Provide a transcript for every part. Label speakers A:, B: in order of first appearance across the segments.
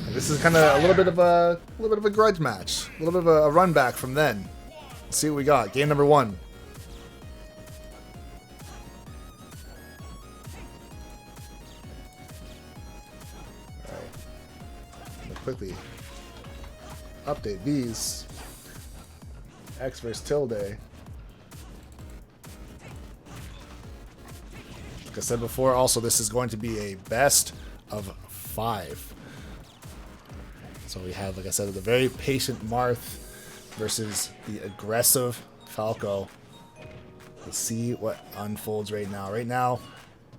A: This is kind of a little bit of a grudge match, a little bit of a run back from then. Let's see what we got. Game number 1. All right. Quickly update these. X versus Tilde. Like I said before, also this is going to be a best of 5. So we have, like I said, the very patient Marth versus the aggressive Falco. Let's see what unfolds right now. Right now,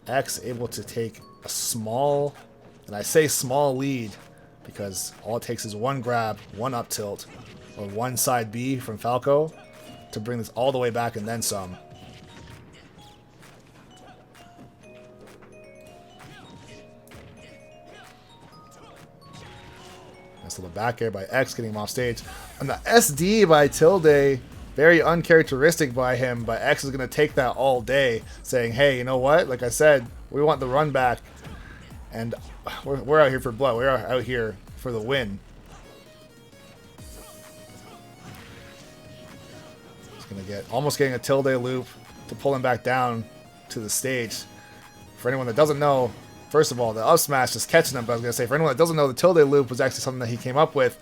A: X able to take a small, and I say small lead because all it takes is one grab, one up tilt, or one side B from Falco to bring this all the way back and then some. Nice little back air by X, getting him off stage. And the SD by Tilde, very uncharacteristic by him, but X is going to take that all day, saying, hey, you know what? Like I said, we want the run back, and we're out here for blood. We're out here for the win. He's going to get, almost getting a Tilde loop to pull him back down to the stage. For anyone that doesn't know, first of all, the up smash is catching him, but I was going to say, for anyone that doesn't know, the Tilde loop was actually something that he came up with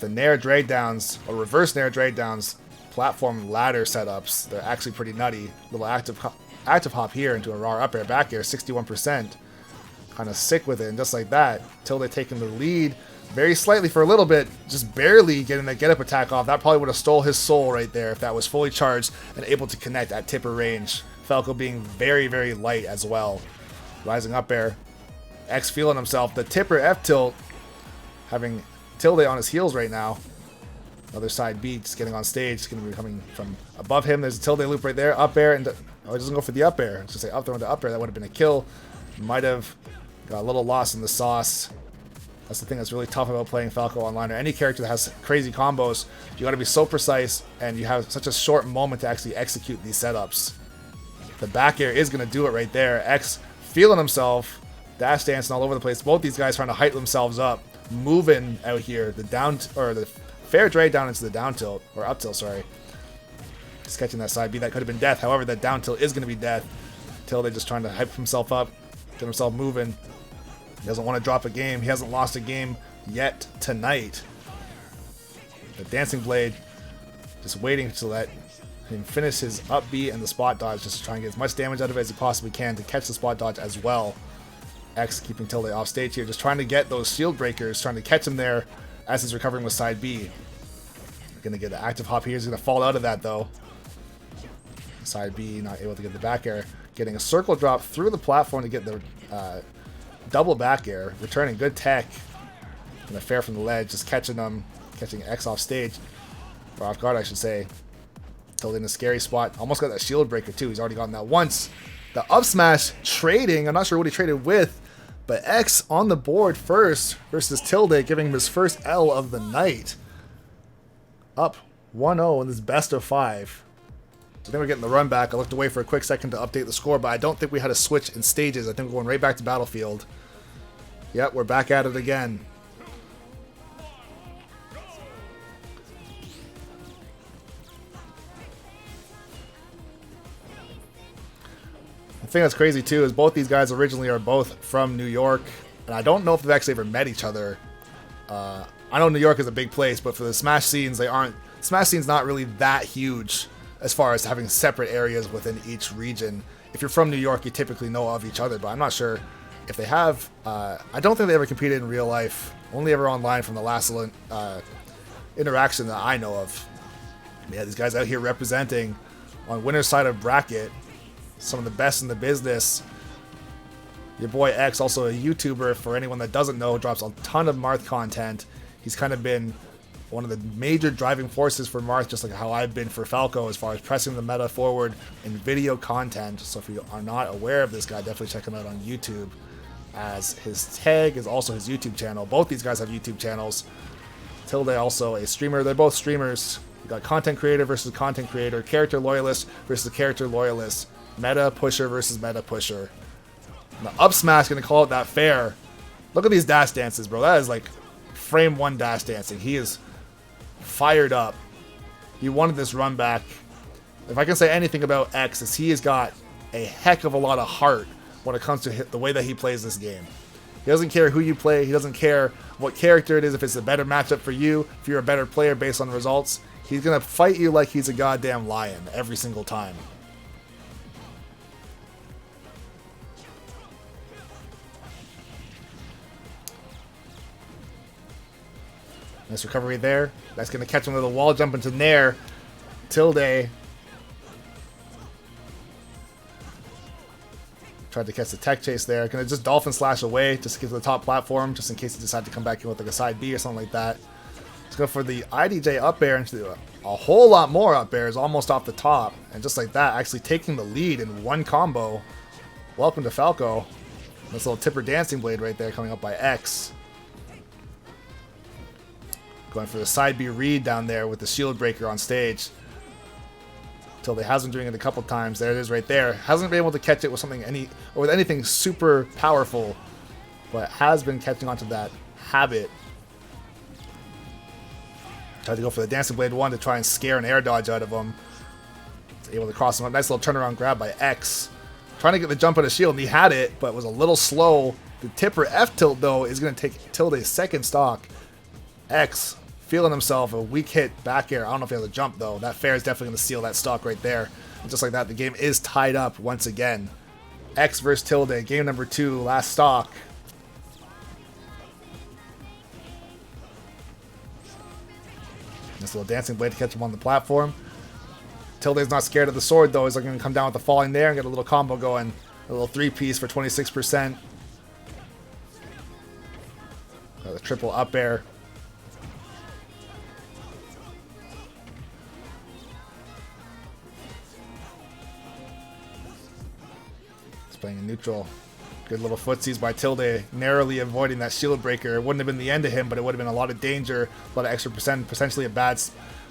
A: the Nair drag downs, or reverse Nair drag downs, platform ladder setups. They're actually pretty nutty. Little active hop here into a raw up air, back air, 61%. Kind of sick with it, and just like that, Tilde taking the lead very slightly for a little bit, just barely getting that get up attack off. That probably would have stole his soul right there if that was fully charged and able to connect at tipper range. Falco being very, very light as well. Rising up air. X feeling himself. The tipper F tilt, having Tilde on his heels right now. Other side B just getting on stage. It's going to be coming from above him. There's a Tilde loop right there. Up air. And oh, he doesn't go for the up air. I should say up throw into up air. That would have been a kill. Might have got a little lost in the sauce. That's the thing that's really tough about playing Falco online, or any character that has crazy combos. You got to be so precise, and you have such a short moment to actually execute these setups. The back air is going to do it right there. X feeling himself, dash dancing all over the place. Both these guys trying to hype themselves up, moving out here. The down, or the fair drag down into the down tilt, or up tilt, sorry. Just catching that side B, that could have been death. However, that down tilt is going to be death. Tilde just trying to hype himself up, get himself moving. He doesn't want to drop a game. He hasn't lost a game yet tonight. The Dancing Blade just waiting to let him finish his up B and the spot dodge, just to try and get as much damage out of it as he possibly can to catch the spot dodge as well. X keeping Tilde off stage here, just trying to get those shield breakers, trying to catch him there as he's recovering with side B. Going to get an active hop here. He's going to fall out of that though. Side B not able to get the back air. Getting a circle drop through the platform to get the double back air, returning good tech, and a fair from the ledge, just catching them, catching X off stage, or off guard I should say. Tilde in a scary spot, almost got that shield breaker too. He's already gotten that once. The up smash trading, I'm not sure what he traded with, but X on the board first versus Tilde, giving him his first L of the night. Up 1-0 in this best of 5. I think we're getting the run back. I looked away for a quick second to update the score, but I don't think we had a switch in stages. I think we're going right back to Battlefield. Yep, we're back at it again. The thing that's crazy too is both these guys originally are both from New York, and I don't know if they've actually ever met each other. I know New York is a big place, but for the Smash scenes, they aren't. Smash scene's not really that huge as far as having separate areas within each region. If you're from New York, you typically know of each other, but I'm not sure if they have. I don't think they ever competed in real life, only ever online from the last interaction that I know of. Yeah, these guys out here representing on winner's side of bracket, some of the best in the business. Your boy X, also a YouTuber, for anyone that doesn't know, drops a ton of Marth content. He's kind of been one of the major driving forces for Marth, just like how I've been for Falco, as far as pressing the meta forward in video content. So if you are not aware of this guy, definitely check him out on YouTube, as his tag is also his YouTube channel. Both these guys have YouTube channels. Tilde also a streamer. They're both streamers. You got content creator versus content creator, character loyalist versus character loyalist, meta pusher versus meta pusher. And the up smash going to call out that fair. Look at these dash dances, bro. That is like frame 1 dash dancing. He is fired up. He wanted this run back. If I can say anything about X, is he has got a heck of a lot of heart when it comes to the way that he plays this game. He doesn't care who you play. He doesn't care what character it is, if it's a better matchup for you, if you're a better player based on results. He's going to fight you like he's a goddamn lion every single time. Nice recovery there. That's going to catch him with a wall jump into Nair. Tilde tried to catch the tech chase there. Gonna just dolphin slash away just to get to the top platform, just in case he decides to come back in with like a side B or something like that. Let's go for the IDJ up air into a whole lot more up airs almost off the top. And just like that, actually taking the lead in one combo. Welcome to Falco. This little tipper dancing blade right there coming up by X. Going for the side B read down there with the shield breaker on stage. Tilde has been doing it a couple times. There it is right there. Hasn't been able to catch it with something with anything super powerful, but has been catching onto that habit. Tried to go for the dancing blade 1 to try and scare an air dodge out of him. Was able to cross him up. Nice little turnaround grab by X. Trying to get the jump on the shield, and he had it, but was a little slow. The tipper F tilt though is going to take Tilde's second stock. X feeling himself a weak hit back air. I don't know if he has a jump though. That fair is definitely going to steal that stock right there. And just like that, the game is tied up once again. X versus Tilde, game number 2, last stock. This little dancing blade to catch him on the platform. Tilde's not scared of the sword though. He's going to come down with the falling there and get a little combo going. A little 3-piece for 26%. The triple up air. Playing in neutral. Good little footsies by Tilde, narrowly avoiding that shield breaker. It wouldn't have been the end of him, but it would have been a lot of danger, a lot of extra percent, potentially a bad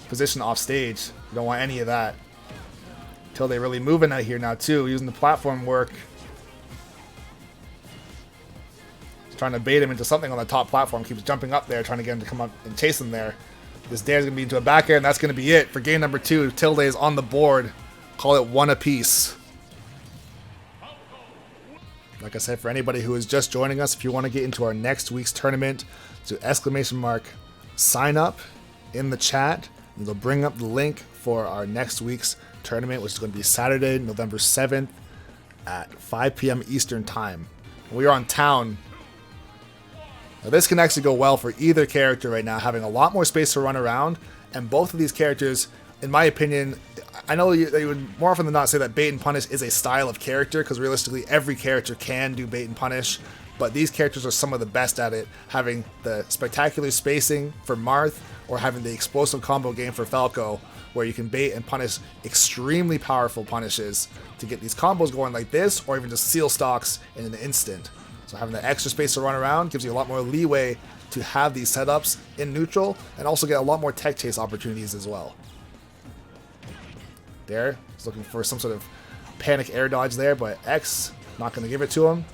A: position off stage. You don't want any of that. Tilde really moving out here now too, using the platform work. He's trying to bait him into something on the top platform, keeps jumping up there, trying to get him to come up and chase him there. This dare is going to be into a back air, and that's going to be it for game number 2. Tilde is on the board. Call it 1 apiece. Like I said, for anybody who is just joining us, if you want to get into our next week's tournament, do !sign up in the chat. And they'll bring up the link for our next week's tournament, which is going to be Saturday, November 7th at 5 p.m. Eastern Time. We are on town. Now, this can actually go well for either character right now, having a lot more space to run around. And both of these characters, in my opinion, I know that you would more often than not say that bait and punish is a style of character, because realistically every character can do bait and punish, but these characters are some of the best at it, having the spectacular spacing for Marth or having the explosive combo game for Falco, where you can bait and punish extremely powerful punishes to get these combos going like this, or even just seal stocks in an instant. So having that extra space to run around gives you a lot more leeway to have these setups in neutral, and also get a lot more tech chase opportunities as well. There, he's looking for some sort of panic air dodge there, but X not going to give it to him.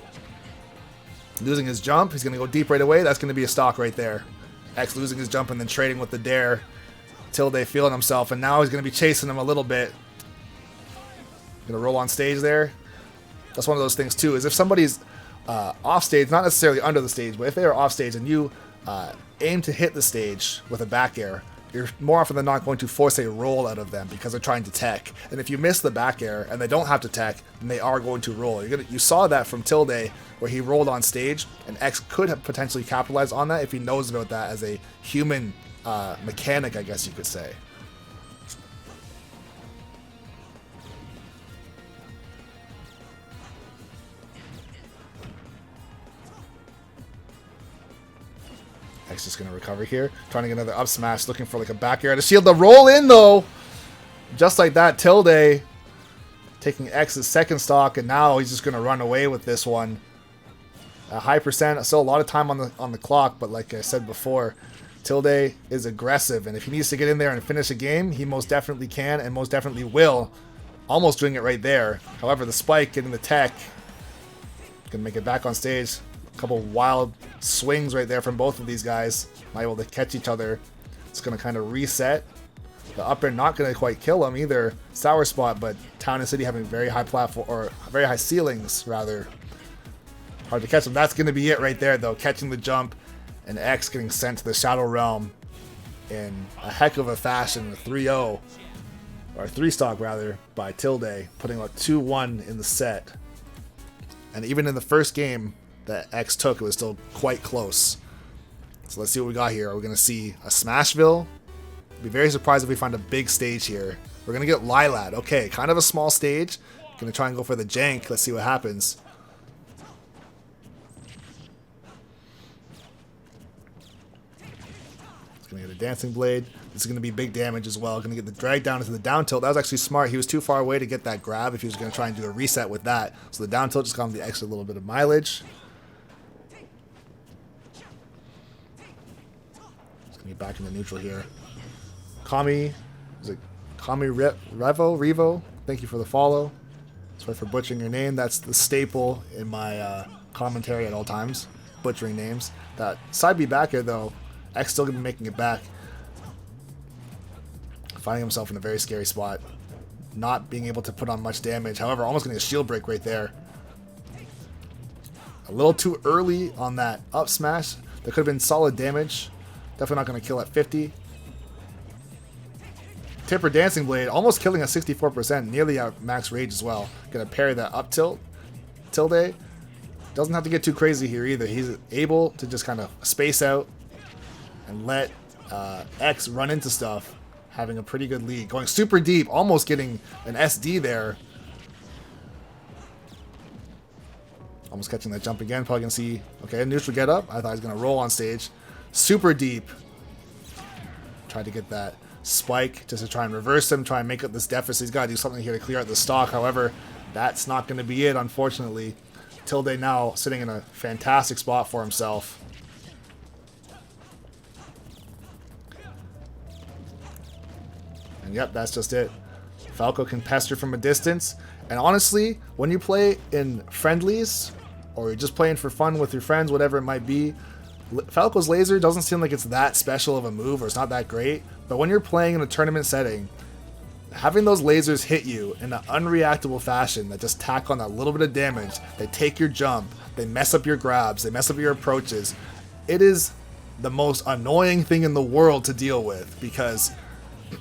A: Losing his jump, he's going to go deep right away. That's going to be a stock right there. X losing his jump and then trading with the dare. Tilde feeling himself, and now he's going to be chasing him a little bit. Going to roll on stage there. That's one of those things too, is if somebody's off stage, not necessarily under the stage, but if they are off stage and you aim to hit the stage with a back air, you're more often than not going to force a roll out of them because they're trying to tech. And if you miss the back air and they don't have to tech, then they are going to roll. You saw that from Tilde, where he rolled on stage, and X could have potentially capitalized on that if he knows about that as a human mechanic, I guess you could say. X just going to recover here. Trying to get another up smash. Looking for like a back air to shield. The roll in though. Just like that, Tilde taking X's second stock. And now he's just going to run away with this one. A high percent. Still a lot of time on the clock. But like I said before, Tilde is aggressive. And if he needs to get in there and finish a game, he most definitely can and most definitely will. Almost doing it right there. However, the spike getting the tech. Going to make it back on stage. A couple wild swings right there from both of these guys. Not able to catch each other. It's going to kind of reset. The up air not going to quite kill him either. Sour spot, but Town and City having very high platform, or very high ceilings rather. Hard to catch him. That's going to be it right there though. Catching the jump, and X getting sent to the Shadow Realm in a heck of a fashion. 3-0, or 3-stock rather, by Tilde, putting about 2-1 in the set. And even in the first game that X took, it was still quite close. So let's see what we got here. Are we going to see a Smashville? Be very surprised if we find a big stage here. We're going to get Lilat. Okay, kind of a small stage. Going to try and go for the jank. Let's see what happens. It's going to get a Dancing Blade. This is going to be big damage as well. Going to get the drag down into the down tilt. That was actually smart. He was too far away to get that grab if he was going to try and do a reset with that. So the down tilt just got him the extra little bit of mileage. Get back into neutral here. Kami, is it Kami Revo? Thank you for the follow. Sorry for butchering your name. That's the staple in my commentary at all times. Butchering names. That side B back air though, X still gonna be making it back. Finding himself in a very scary spot. Not being able to put on much damage. However, almost getting a shield break right there. A little too early on that up smash. There could have been solid damage. Definitely not going to kill at 50. Tipper Dancing Blade almost killing at 64%, nearly at max rage as well. Going to parry that up tilt. Tilde doesn't have to get too crazy here either. He's able to just kind of space out and let X run into stuff, having a pretty good lead. Going super deep, almost getting an SD there. Almost catching that jump again. Probably going to see, okay, neutral get up. I thought he was going to roll on stage. Super deep. Tried to get that spike just to try and reverse him, try and make up this deficit. He's got to do something here to clear out the stock. However, that's not going to be it, unfortunately. Tilde now sitting in a fantastic spot for himself. And yep, that's just it. Falco can pester from a distance. And honestly, when you play in friendlies, or you're just playing for fun with your friends, whatever it might be, Falco's laser doesn't seem like it's that special of a move, or it's not that great. But when you're playing in a tournament setting, having those lasers hit you in an unreactable fashion that just tack on that little bit of damage, they take your jump, they mess up your grabs, they mess up your approaches. It is the most annoying thing in the world to deal with, because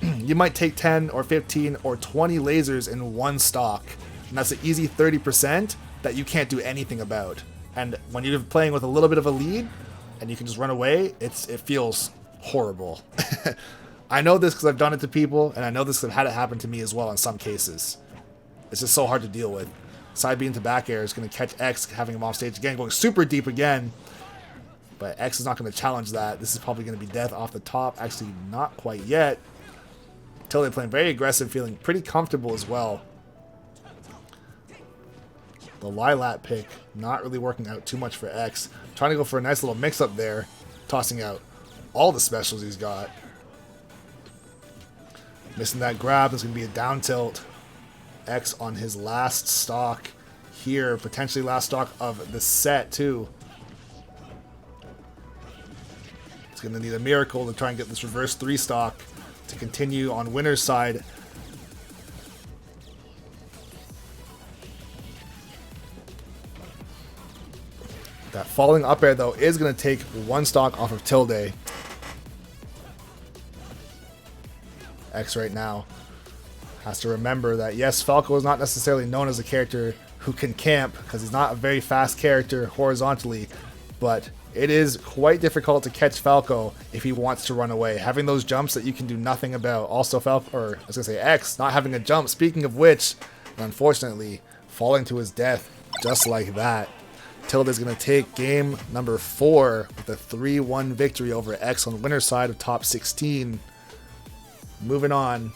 A: you might take 10 or 15 or 20 lasers in one stock, and that's an easy 30% that you can't do anything about. And when you're playing with a little bit of a lead and you can just run away, it feels horrible. I know this because I've done it to people, and I know this because I've had it happen to me as well in some cases. It's just so hard to deal with. Side B into back air is going to catch X, having him off stage again, going super deep again. But X is not going to challenge that. This is probably going to be death off the top. Actually, not quite yet. Tilde playing very aggressive, feeling pretty comfortable as well. The Lilat pick not really working out too much for X. Trying to go for a nice little mix-up there. Tossing out all the specials he's got. Missing that grab. There's going to be a down tilt. X on his last stock here. Potentially last stock of the set, too. He's going to need a miracle to try and get this reverse 3-stock to continue on winner's side. That falling up air, though, is going to take 1 stock off of Tilde. X right now has to remember that, yes, Falco is not necessarily known as a character who can camp, because he's not a very fast character horizontally, but it is quite difficult to catch Falco if he wants to run away. Having those jumps that you can do nothing about. Also, Falco, or I was going to say X, not having a jump. Speaking of which, unfortunately, falling to his death just like that. Tilde is going to take game number 4 with a 3-1 victory over X on the winner's side of top 16. Moving on